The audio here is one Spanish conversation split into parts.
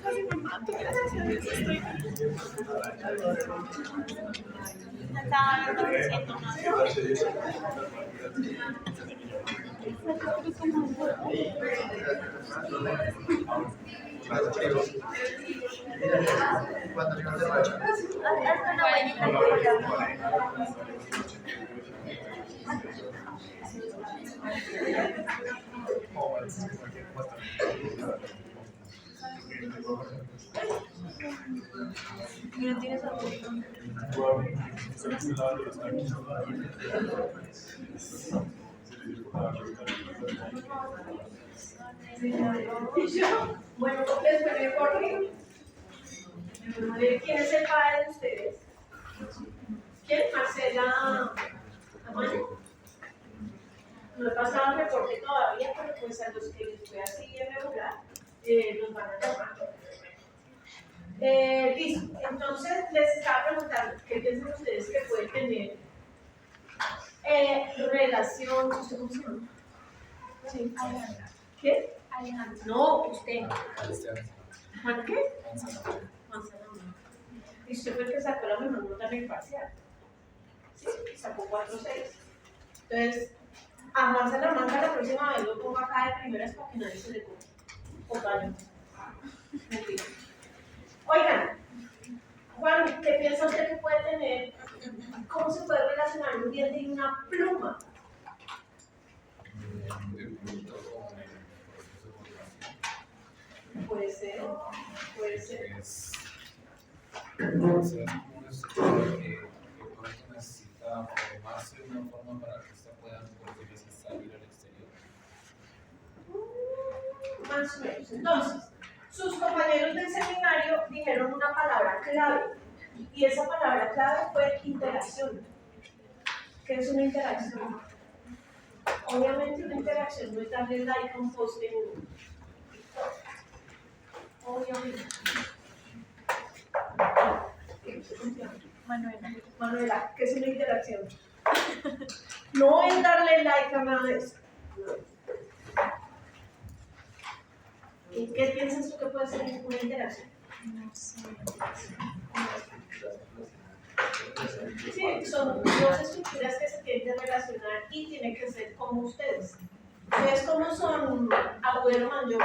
Casi me mato, gracias a Dios estoy ¿no tienes algo? Bueno, les voy a correr. ¿Quién es el padre de ustedes? ¿Quién? Marcela Amaya. No he pasado el reporte todavía, pero pues a los que les fue así en regular, los van a llamar. Listo, entonces les estaba preguntando, ¿qué piensan ustedes que puede tener relación? ¿Usted cómo se llama? Sí. ¿Qué? Alejandro. No, usted. ¿Juan qué? Juan Salomón. Y usted fue el que sacó la mejor nota en el parcial. Sí, sacó 4.6. Entonces, a Juan Salomón la próxima vez lo pongo acá de primeras para que nadie se le coge. O vale. Mentira. Oigan, Juan, ¿qué piensa usted que puede tener? ¿Cómo se puede relacionar un diente y una pluma? Puede ser, puede ser. Necesita formarse de una forma para que se puedan salir al exterior. Más o menos. Entonces, sus compañeros del seminario dijeron una palabra clave, y esa palabra clave fue interacción. ¿Qué es una interacción? Obviamente una interacción no es darle like a un post en TikTok. Obviamente. Manuela, ¿qué es una interacción? No es darle like a nada de eso. ¿Y qué piensas tú que puede ser una interacción? No sé. Sí, son dos estructuras que se tienen que relacionar y tienen que ser como ustedes. ¿Ustedes cómo son, Agüero Mayor?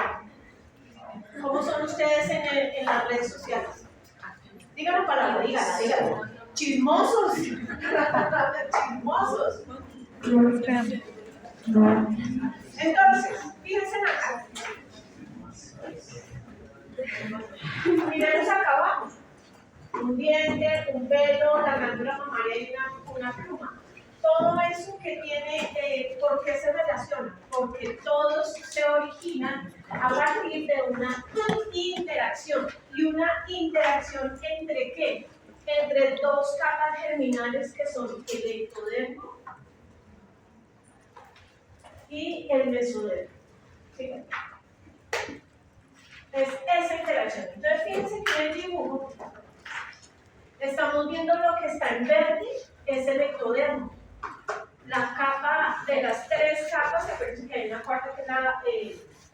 ¿Cómo son ustedes en las redes sociales? Díganlo palabra, díganlo. Chismosos. Chismosos. Entonces, fíjense acá. Miremos acá abajo. Un diente, un pelo, la glándula mamaria y una pluma. Todo eso que tiene, ¿por qué se relaciona? Porque todos se originan a partir de una interacción. ¿Y una interacción entre qué? Entre dos capas germinales que son el ectodermo y el mesodermo. ¿Sí? Es esa interacción. Entonces, fíjense que en el dibujo estamos viendo lo que está en verde, es el ectodermo. La capa de las tres capas, se parece que hay una cuarta que es la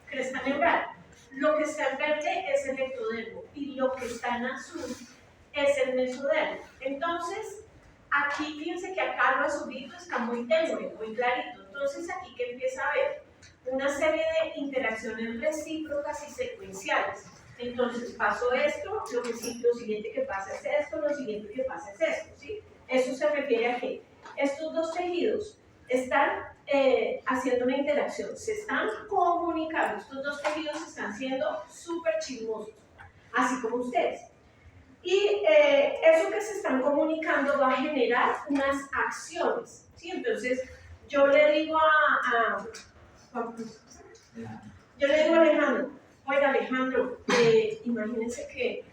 cresta neural. Lo que está en verde es el ectodermo y lo que está en azul es el mesodermo. Entonces, aquí fíjense que acá lo azulito está muy tenue, muy clarito. Entonces, aquí que empieza a haber una serie de interacciones recíprocas y secuenciales. Entonces, pasó esto, lo siguiente que pasa es esto, lo siguiente que pasa es esto, ¿sí? Eso se refiere a que estos dos tejidos están haciendo una interacción, se están comunicando, estos dos tejidos están siendo súper chismosos, así como ustedes. Y eso que se están comunicando va a generar unas acciones, ¿sí? Entonces, yo le digo a Alejandro, oiga Alejandro, imagínense que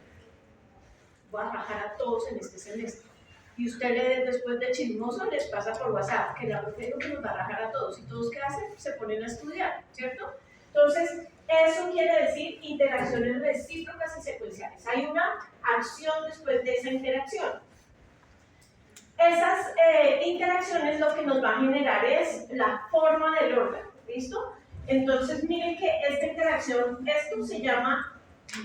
voy a rajar a todos en este semestre. Y usted después de chismoso les pasa por WhatsApp que la profe dijo que nos va a rajar a todos. ¿Y todos qué hacen? Se ponen a estudiar, ¿cierto? Entonces, eso quiere decir interacciones recíprocas y secuenciales. Hay una acción después de esa interacción. Esas interacciones lo que nos va a generar es la forma del órgano, ¿listo? Entonces miren que esta interacción, esto se llama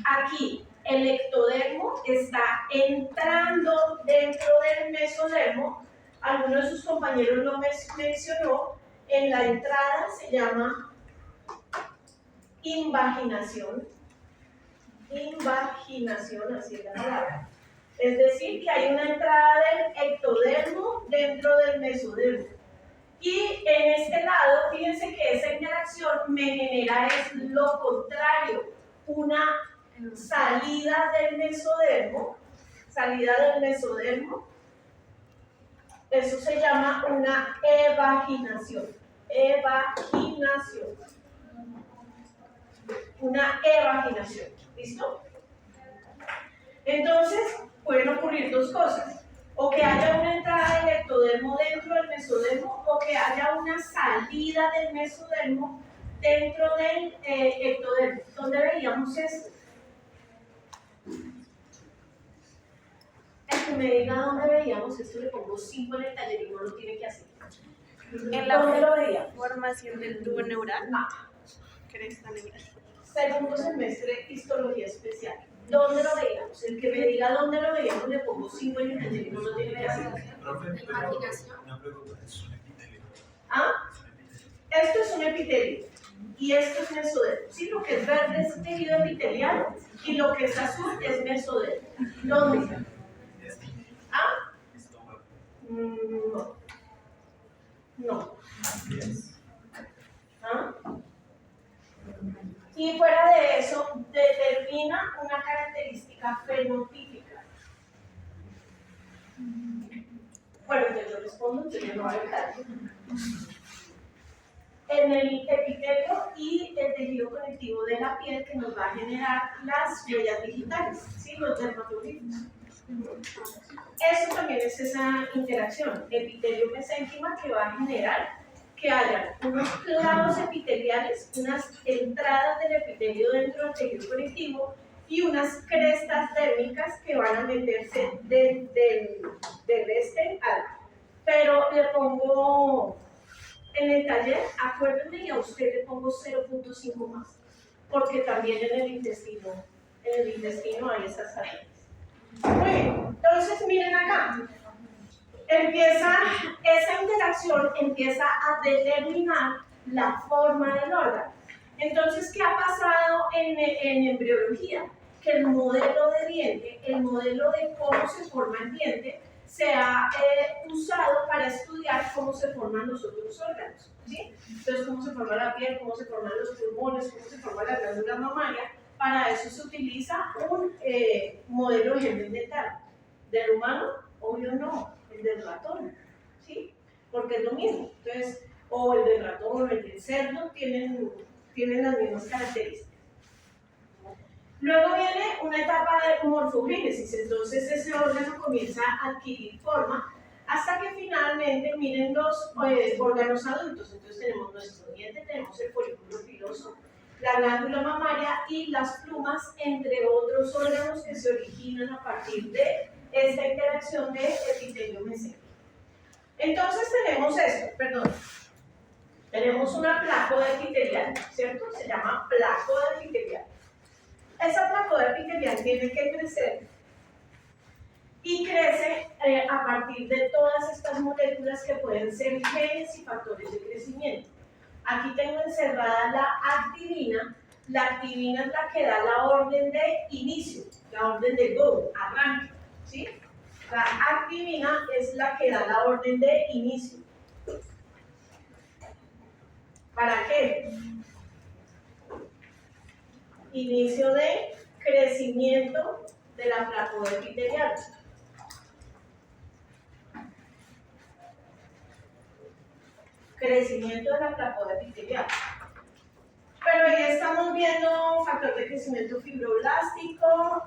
aquí, el ectodermo está entrando dentro del mesodermo. Alguno de sus compañeros lo mencionó, en la entrada se llama invaginación. Invaginación, así es la palabra. Es decir, que hay una entrada del ectodermo dentro del mesodermo. Y en este lado, fíjense que esa interacción me genera es lo contrario, una salida del mesodermo, eso se llama una evaginación, una evaginación, ¿listo? Entonces, pueden ocurrir dos cosas, o que haya una entrada del ectodermo dentro del mesodermo, o que haya una salida del mesodermo dentro del ectodermo. ¿Dónde veíamos esto? El que me diga dónde veíamos esto, le pongo 5 en el taller y no lo tiene que hacer. En la ¿Dónde lo veíamos? formación del tubo neural. No. Cresta neural. Segundo semestre, histología especial. ¿Dónde lo veíamos? El que me diga dónde lo veíamos, le pongo 5 en el taller y no lo tiene que hacer. Profe, pero una pregunta, ¿es un epitelio? ¿Ah? Esto es un epitelio y esto es mesodermo. Sí, lo que es verde es tejido epitelial y lo que es azul es mesodermo. ¿Dónde? ¿Ah? No. No. ¿Ah? Y fuera de eso, determina una característica fenotípica. Bueno, entonces yo respondo, entonces yo no voy a hablar. En el epitelio y el tejido conectivo de la piel que nos va a generar las huellas digitales, ¿sí? Los dermatogrifos. Eso también es esa interacción, epitelio-mesénquima, que va a generar que haya unos clavos epiteliales, unas entradas del epitelio dentro del tejido conectivo y unas crestas térmicas que van a meterse del este al. Pero le pongo en el taller, acuérdenme, y a usted le pongo 0.5 más, porque también en el intestino hay esas salidas. Muy bien, entonces miren acá. Esa interacción empieza a determinar la forma del órgano. Entonces, ¿qué ha pasado en embriología? Que el modelo de diente, el modelo de cómo se forma el diente, se ha usado para estudiar cómo se forman los otros órganos, ¿sí? Entonces, cómo se forma la piel, cómo se forman los pulmones, cómo se forma la glándula mamaria. Para eso se utiliza un modelo de dental. ¿Del humano? Obvio no, el del ratón, ¿sí? Porque es lo mismo. Entonces, o el del ratón o el del cerdo tienen las mismas características. Luego viene una etapa de morfogénesis, entonces ese órgano comienza a adquirir forma hasta que finalmente miren los órganos adultos. Entonces tenemos nuestro diente, tenemos el folículo piloso, la glándula mamaria y las plumas, entre otros órganos que se originan a partir de esta interacción de epitelio-mesénquima. Entonces tenemos una placoda epitelial, ¿cierto? Se llama placoda epitelial. Esa placoda epitelial tiene que crecer y crece a partir de todas estas moléculas que pueden ser genes y factores de crecimiento. Aquí tengo encerrada la activina. La activina es la que da la orden de inicio, la orden de go, arranque, ¿sí? La activina es la que da la orden de inicio. ¿Para qué? Inicio de crecimiento de la placoda epitelial. Crecimiento de la placoda epitelial. Pero ahí estamos viendo factor de crecimiento fibroblástico,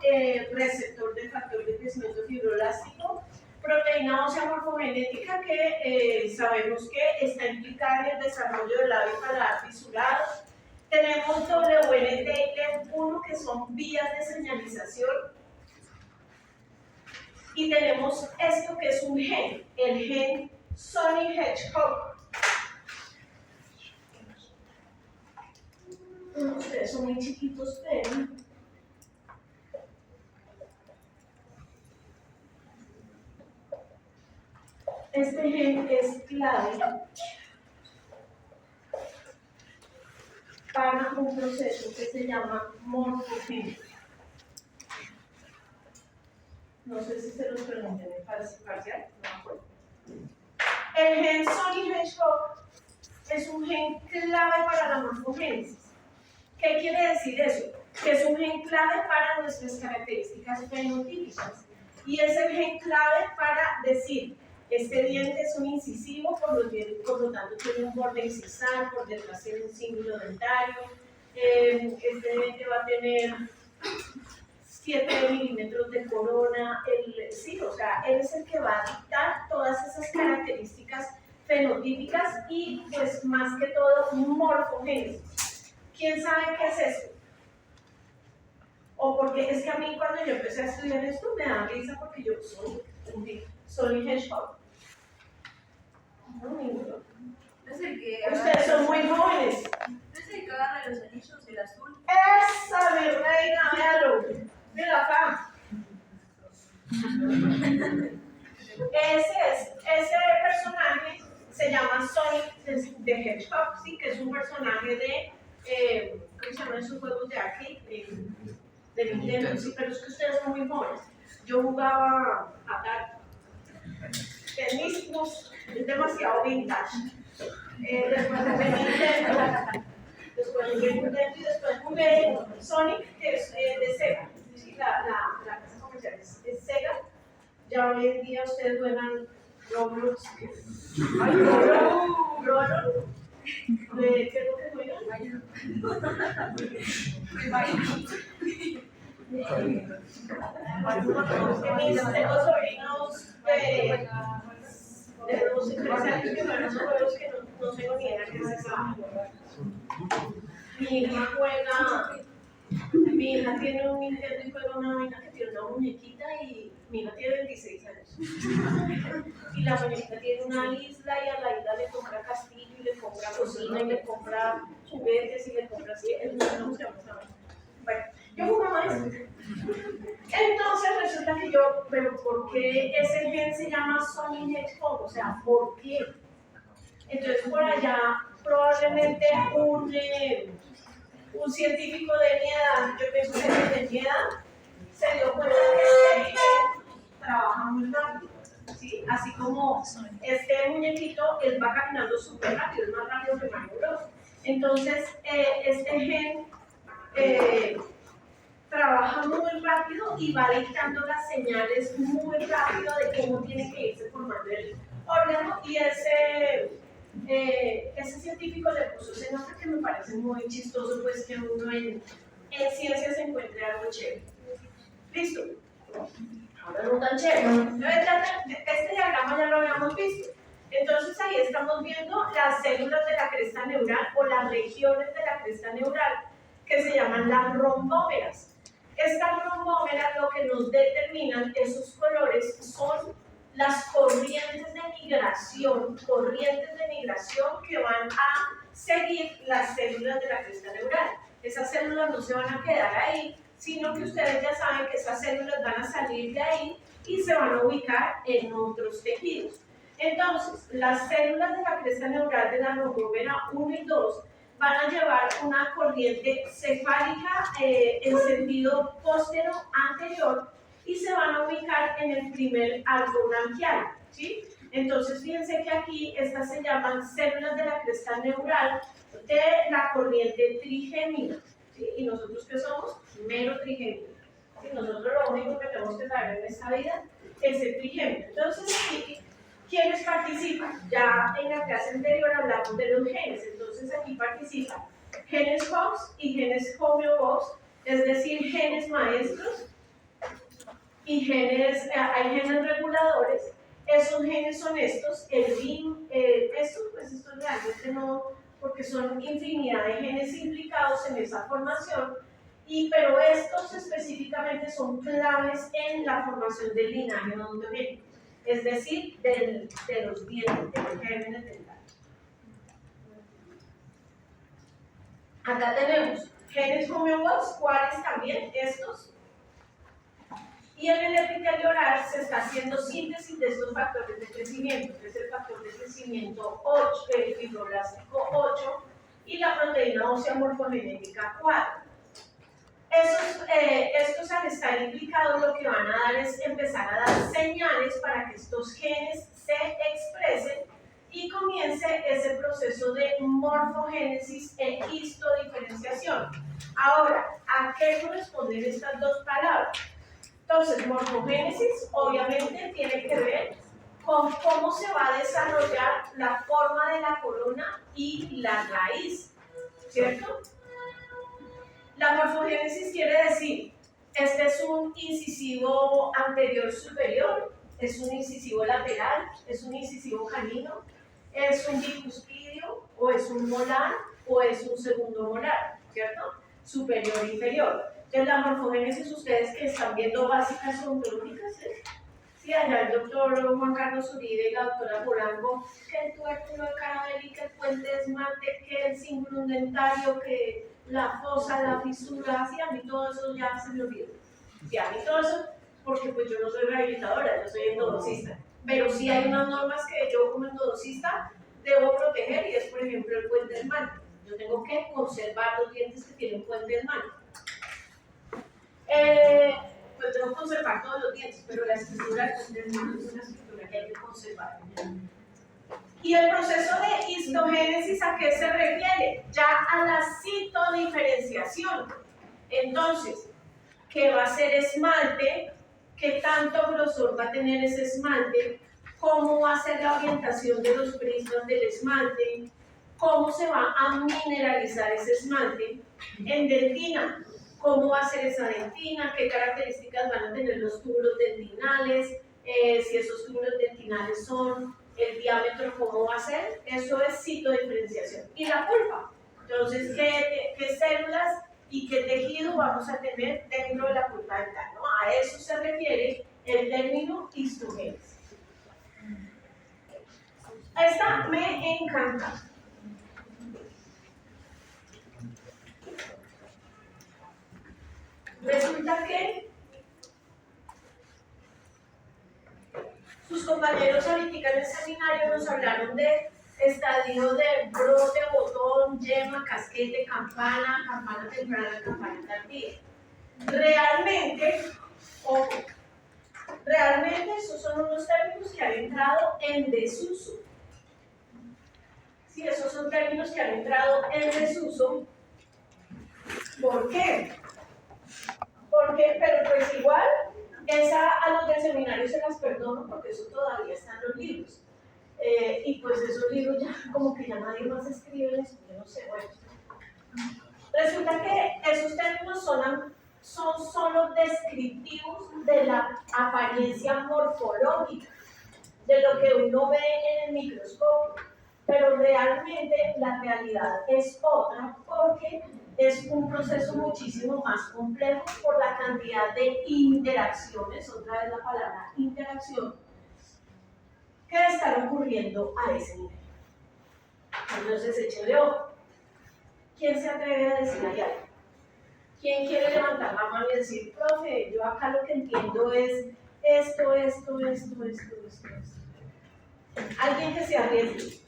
receptor de factor de crecimiento fibroblástico, proteína ósea morfogenética que sabemos que está implicada en el desarrollo del labio paladar fisurado. Tenemos WNT1 que son vías de señalización. Y tenemos esto que es un gen, el gen Sonic Hedgehog. ustedes son muy chiquitos, pero este gen es clave para un proceso que se llama morfogénesis. No sé si se los pregunté en el parcial, no me acuerdo. El gen Sony Hedgehog es un gen clave para la morfogénesis. ¿Qué quiere decir eso? Que es un gen clave para nuestras características fenotípicas. Y es el gen clave para decir, este diente es un incisivo, por lo tanto tiene un borde incisal, por detrás tiene un cíngulo dentario. Este diente va a tener 7 milímetros de corona. Sí, o sea, él es el que va a dictar todas esas características fenotípicas y, pues, más que todo, morfogénesis. ¿Quién sabe qué es eso? O porque es que a mí cuando yo empecé a estudiar esto me da risa porque yo soy hedgehog. No, ninguno. No es el que Ustedes son muy jóvenes. no es el que agarra los anillos, el azul. ¡Esa, mi reina! Véalo. Mira acá. Ese personaje se llama Sonic the Hedgehog, ¿sí? Que es un personaje de, ¿cómo se llaman esos juegos de arcade? De Nintendo, sí, pero es que ustedes son muy jóvenes. Yo jugaba a dar tenis, es demasiado vintage. Después jugué Nintendo, después jugué Nintendo y después jugué Sonic, que es de Sega. Sí, la casa comercial es Sega. Ya hoy en día ustedes juegan Roblox. ¡Ay, Roblox! ¿Qué es lo que juegan? Tengo sobrinos de 12, 13 años que juegan esos juegos que no tengo ni idea que es esa. Mi hija tiene un Nintendo y juega una vaina que tiene una muñequita y mi hija tiene 26 años. Y la muñequita tiene una isla y a la isla le compra castillo y le compra cocina y le compra juguetes y le compra así. Bueno, yo jugaba eso. Entonces resulta que pero ¿por qué ese gen se llama Sony Hedgehog? O sea, ¿por qué? Entonces por allá probablemente un científico de mi edad, yo pienso que de mi edad, se dio cuenta que este trabaja muy rápido, ¿sí? Así como este muñequito, él va caminando súper rápido, es más rápido que Mario Bros. Entonces, este gen trabaja muy rápido y va dictando las señales muy rápido de cómo tiene que irse formando el órgano, y ese científico le puso ese nombre que me parece muy chistoso, pues que uno en ciencias se encuentre algo chévere. ¿Listo? Ahora no tan chévere. Este diagrama ya lo habíamos visto. Entonces ahí estamos viendo las células de la cresta neural o las regiones de la cresta neural que se llaman las rombómeras. Estas rombómeras lo que nos determinan esos colores son las corrientes de migración que van a seguir las células de la cresta neural. Esas células no se van a quedar ahí, sino que ustedes ya saben que esas células van a salir de ahí y se van a ubicar en otros tejidos. Entonces, las células de la cresta neural de la rombómera 1 y 2 van a llevar una corriente cefálica en sentido póstero anterior y se van a ubicar en el primer arco branquial, ¿sí? Entonces, fíjense que aquí estas se llaman células de la cresta neural de la corriente trigémina, ¿sí? Y nosotros, ¿qué somos? Mero trigémino. ¿Sí? Nosotros lo único que tenemos que saber en esta vida es el trigémino. Entonces, aquí, ¿quiénes participan? Ya en la clase anterior hablamos de los genes, entonces aquí participan genes Hox y genes homeobox, es decir, genes maestros y genes, hay genes reguladores. Esos genes son estos, estos realmente no, porque son infinidad de genes implicados en esa formación, pero estos específicamente son claves en la formación del linaje odontogénico, es decir, de los dientes, de los gérmenes dentales. Acá tenemos genes homeobox, ¿cuáles también? Estos. Y en el epitelio oral se está haciendo síntesis de estos factores de crecimiento, que es el factor de crecimiento 8, el fibroblástico 8 y la proteína ósea morfogenética 4. Estos al estar implicados lo que van a dar es empezar a dar señales para que estos genes se expresen y comience ese proceso de morfogénesis e histodiferenciación. Ahora, ¿a qué corresponden estas dos palabras? Entonces, morfogénesis obviamente tiene que ver con cómo se va a desarrollar la forma de la corona y la raíz, ¿cierto? La morfogénesis quiere decir, este es un incisivo anterior superior, es un incisivo lateral, es un incisivo canino, es un bicuspidio, o es un molar, o es un segundo molar, ¿cierto? Superior e inferior. Entonces, la morfogénesis, ustedes que están viendo básicas odontológicas, ¿eh? Sí, allá el doctor Juan Carlos Uribe y la doctora Polanco, que el tubérculo de Carabelli, que el puente de esmalte, que el cingulum dentario, que la fosa, la fisura, sí, a mí todo eso ya se me olvidó. Sí, a mí todo eso, porque pues yo no soy rehabilitadora, yo soy endodoncista. Pero sí hay unas normas que yo como endodoncista debo proteger y es, por ejemplo, el puente de esmalte. Yo tengo que conservar los dientes que tienen puente de esmalte. Pues tengo que conservar todos los dientes, pero la estructura del puente de esmalte es una estructura que hay que conservar. Y el proceso de histogénesis, ¿a qué se refiere? Ya a la citodiferenciación. Entonces, ¿qué va a ser esmalte? ¿Qué tanto grosor va a tener ese esmalte? ¿Cómo va a ser la orientación de los prismas del esmalte? ¿Cómo se va a mineralizar ese esmalte? En dentina, ¿cómo va a ser esa dentina? ¿Qué características van a tener los túbulos dentinales? Si esos túbulos dentinales son el diámetro, ¿cómo va a ser? Eso es citodiferenciación. Y la pulpa. Entonces, ¿qué células y qué tejido vamos a tener dentro de la pulpa dental, ¿no? A eso se refiere el término histogénesis. Esta me encanta. Resulta que sus compañeros ahorita en el seminario nos hablaron de estadios de brote, botón, yema, casquete, campana, campana temprana, campana tardía. Realmente esos son unos términos que han entrado en desuso. Sí, esos son términos que han entrado en desuso. ¿Por qué? Pero pues igual, a los del seminario se las perdono porque eso todavía está en los libros. Y pues esos libros ya como que ya nadie más escribe eso, yo no sé, bueno. Resulta que esos términos son solo descriptivos de la apariencia morfológica, de lo que uno ve en el microscopio, pero realmente la realidad es otra porque es un proceso muchísimo más complejo por la cantidad de interacciones, otra vez la palabra interacción, que están ocurriendo a ese nivel. Entonces, échale ojo. ¿Quién se atreve a decir ahí algo? ¿Quién quiere levantar la mano y decir, profe, yo acá lo que entiendo es esto? Alguien que se arriesgue.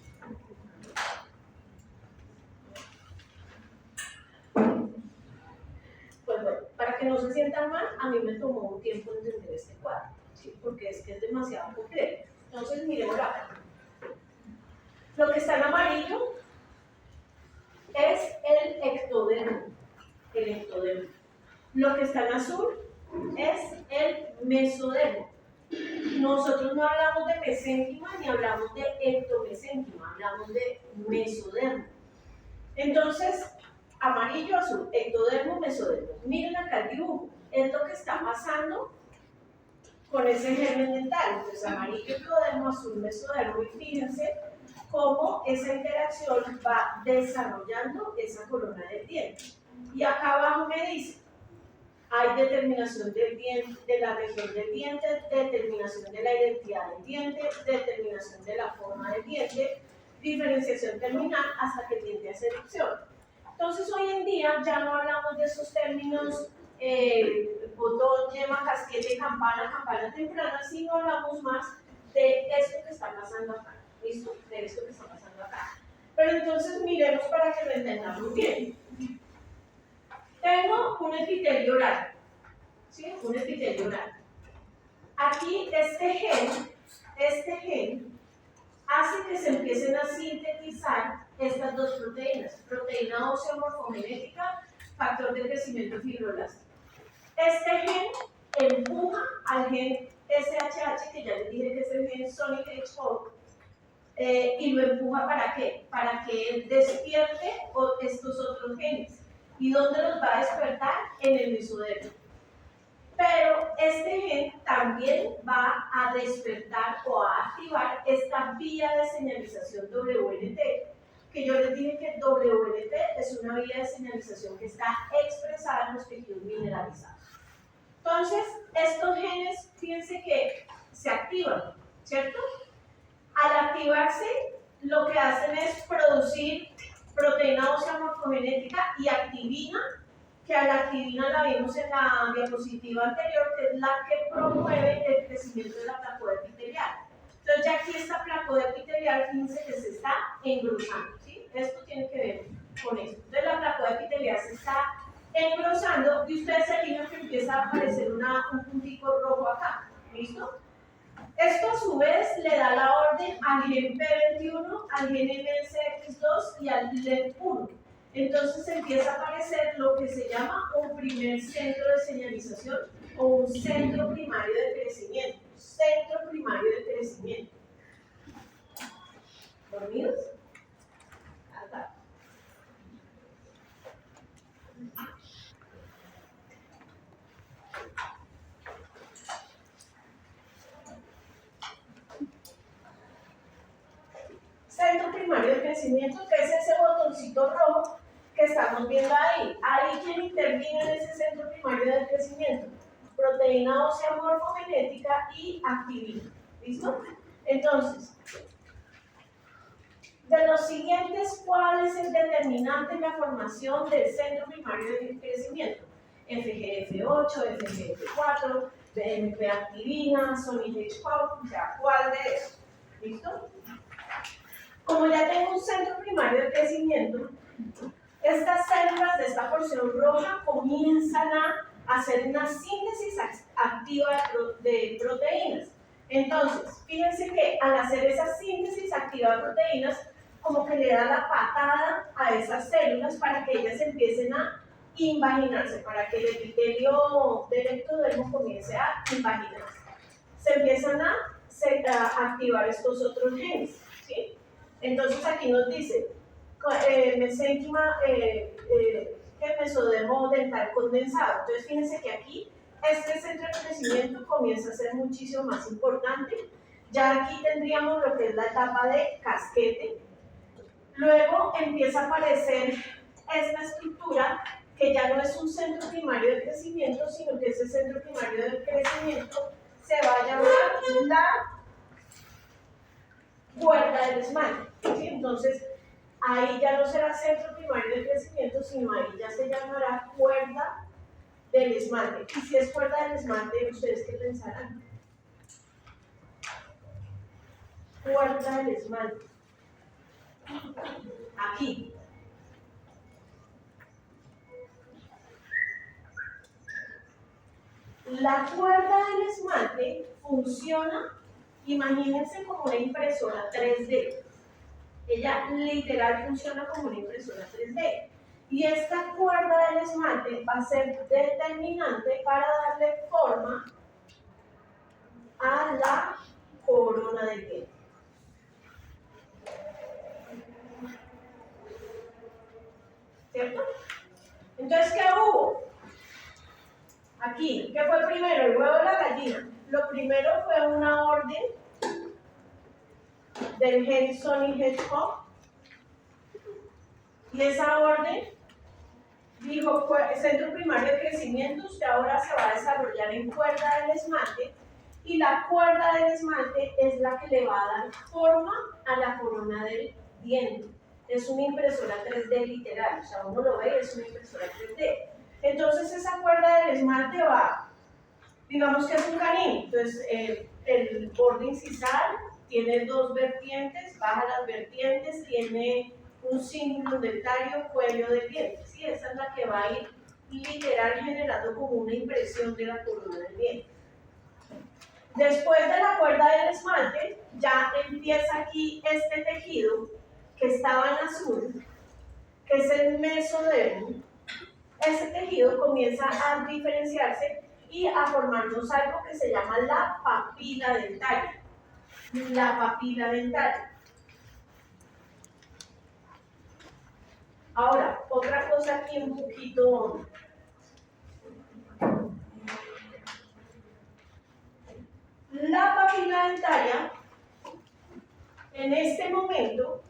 Pues bueno, para que no se sientan mal, a mí me tomó un tiempo entender este cuadro, ¿sí? Porque es que es demasiado complejo. Entonces, miremos acá. Lo que está en amarillo es el ectodermo. Lo que está en azul es el mesodermo. Nosotros no hablamos de mesénquima ni hablamos de ectomesénquima, hablamos de mesodermo. Entonces, amarillo, azul, ectodermo, mesodermo. Miren acá el dibujo, es lo que está pasando con ese germen dental. Entonces, amarillo, ectodermo, azul, mesodermo, y fíjense cómo esa interacción va desarrollando esa corona del diente. Y acá abajo me dice, hay determinación del diente, de la región del diente, determinación de la identidad del diente, determinación de la forma del diente, diferenciación terminal hasta que el diente hace erupción. Entonces hoy en día ya no hablamos hablamos de esos términos, botón, yema, casquete, campana, campana temprana, sino hablamos más de esto que está pasando acá, ¿listo? De esto que está pasando acá. Pero entonces miremos para que lo entendamos bien. Tengo un epitelio oral, ¿sí? Un epitelio oral. Aquí este gen hace que se empiecen a sintetizar estas dos proteínas, proteína ósea morfogenética, factor de crecimiento fibroblástico. Este gen empuja al gen SHH, que ya les dije que es el gen Sonic Hedgehog, y lo empuja ¿para qué? Para que él despierte estos otros genes. ¿Y dónde los va a despertar? En el mesodermo. Pero este gen también va a despertar o a activar esta vía de señalización WNT, que yo les dije que WNT es una vía de señalización que está expresada en los tejidos mineralizados. Entonces, estos genes, fíjense que se activan, ¿cierto? Al activarse, lo que hacen es producir proteína ósea morfogenética y activina, que a la activina la vimos en la diapositiva anterior, que es la que promueve el crecimiento de la placoide epitelial. Entonces ya aquí esta placoide epitelial, fíjense que se está engrosando, ¿sí? Esto tiene que ver con esto. Entonces la placoide epitelial se está engrosando y ustedes aquí ven que empieza a aparecer un puntico rojo acá, ¿listo? Esto a su vez le da la orden al gen P21, al gen MSX2 y al LEP1. Entonces empieza a aparecer lo que se llama un primer centro de señalización o un centro primario de crecimiento. Centro primario de crecimiento. ¿Dormidos? Acá. Centro primario de crecimiento, que es ese botoncito rojo que estamos viendo ahí. Ahí quien interviene en ese centro primario de crecimiento, proteína ósea morfogenética y activina. ¿Listo? Entonces, de los siguientes, ¿cuál es el determinante en la formación del centro primario de crecimiento? FGF8, FGF4, BMP activina, Sonic Hedgehog, o sea, ¿cuál de esos? ¿Listo? Como ya tengo un centro primario de crecimiento, estas células de esta porción roja comienzan a hacer una síntesis activa de proteínas. Entonces, fíjense que al hacer esa síntesis activa de proteínas, como que le da la patada a esas células para que ellas empiecen a invaginarse, para que el epitelio del ectodermo comience a invaginarse. Se empiezan a activar estos otros genes, ¿sí? Entonces aquí nos dice, mesénquima, mesodermo dental condensado. Entonces fíjense que aquí este centro de crecimiento comienza a ser muchísimo más importante. Ya aquí tendríamos lo que es la etapa de casquete. Luego empieza a aparecer esta estructura que ya no es un centro primario de crecimiento, sino que ese centro primario de crecimiento se va a llamar la cuerda del esmalte, ¿sí? Entonces, ahí ya no será centro primario de crecimiento, sino ahí ya se llamará cuerda del esmalte. Y si es cuerda del esmalte, ¿ustedes qué pensarán? Cuerda del esmalte. Aquí. La cuerda del esmalte funciona, imagínense, como una impresora 3D. Ella literal funciona como una impresora 3D. Y esta cuerda del esmalte va a ser determinante para darle forma a la corona del diente. ¿Cierto? Entonces, ¿qué hubo? Aquí, ¿qué fue primero? El huevo o la gallina. Lo primero fue una orden del gen Sonic Hedgehog. Y esa orden dijo, centro primario de crecimiento, usted ahora se va a desarrollar en cuerda del esmalte. Y la cuerda del esmalte es la que le va a dar forma a la corona del diente. Es una impresora 3D literal, o sea, uno lo ve, es una impresora 3D. esmalte va, digamos que es un canino, entonces el borde incisal tiene dos vertientes, baja las vertientes, tiene un cíngulo dentario, cuello de diente, ¿sí? Esa es la que va a ir literal generando como una impresión de la corona del diente. Después de la cuerda del esmalte, ya empieza aquí este tejido que estaba en azul, que es el mesodermo. Ese tejido comienza a diferenciarse y a formarnos algo que se llama la papila dentaria. La papila dentaria. Ahora, otra cosa aquí un poquito. La papila dentaria, en este momento,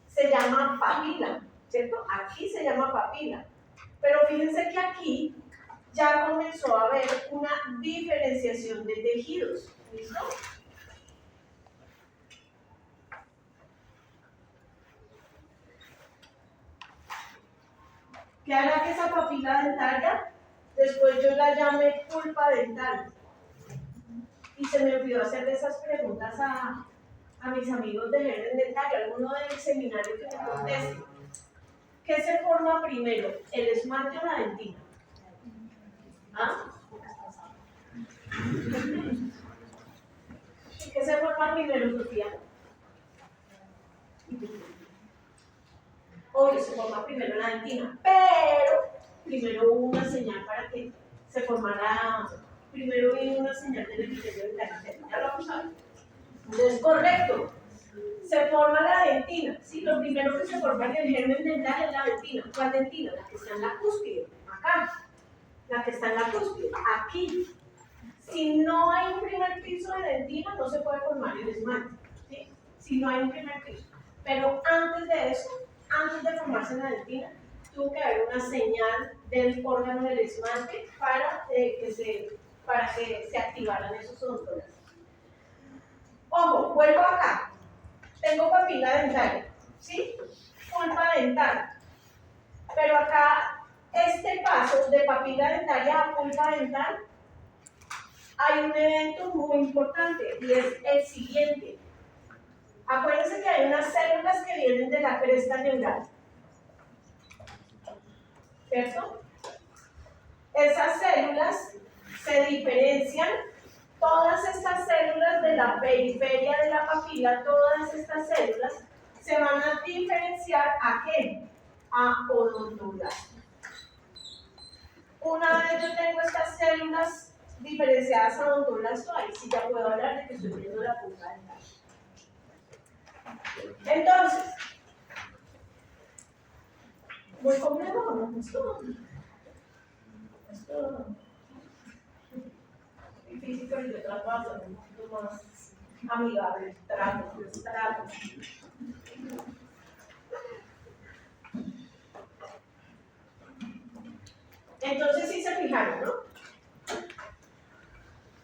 se llama papila, ¿cierto? Aquí se llama papila. Pero fíjense que aquí ya comenzó a haber una diferenciación de tejidos. ¿Listo? ¿Qué hará que esa papila dentaria? Después yo la llamé pulpa dental. Y se me olvidó hacerle esas preguntas a mis amigos de germen dentario, alguno del seminario que me conteste. ¿Qué se forma primero, el esmalte o la dentina? ¿Ah? ¿Qué se forma primero, Sofía? Obvio, se forma primero la dentina, pero primero hubo una señal para que se formara, primero vino una señal del epitelio dental, ya lo vamos a ver. Entonces, correcto, se forma la dentina, ¿sí? Lo primero que se forma en el germen dental es la dentina. ¿Cuál dentina? La que está en la cúspide, acá. La que está en la cúspide, aquí. Si no hay un primer piso de dentina, no se puede formar el esmalte, ¿sí? Si no hay un primer piso. Pero antes de eso, antes de formarse la dentina, tuvo que haber una señal del órgano del esmalte para que se activaran esos odontoblastos. Ojo, vuelvo acá. Tengo papila dentaria, ¿sí? Pulpa dental. Pero acá, este paso de papila dentaria a pulpa dental, hay un evento muy importante y es el siguiente. Acuérdense que hay unas células que vienen de la cresta neural, ¿cierto? Esas células se diferencian, todas estas células de la periferia de la papila, todas estas células se van a diferenciar ¿a qué? A odontoblastos. Una vez yo tengo estas células diferenciadas a odontoblasto, ahí sí ya puedo hablar de que estoy viendo la pulpa dental. Entonces, muy complejo, ¿no? Esto difícil, pero yo trato de hacer un poquito más amigable, trato. Entonces sí se fijaron, ¿no?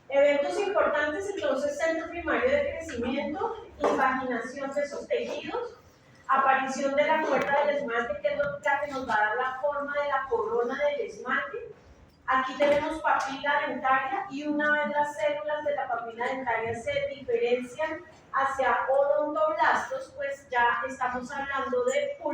Eventos importantes, entonces, centro primario de crecimiento, invaginación de esos tejidos, aparición de la cuerda del esmalte, que es la que nos va a dar la forma de la corona del esmalte. Aquí tenemos papila dentaria y una vez las células de la papila dentaria se diferencian hacia odontoblastos, pues ya estamos hablando de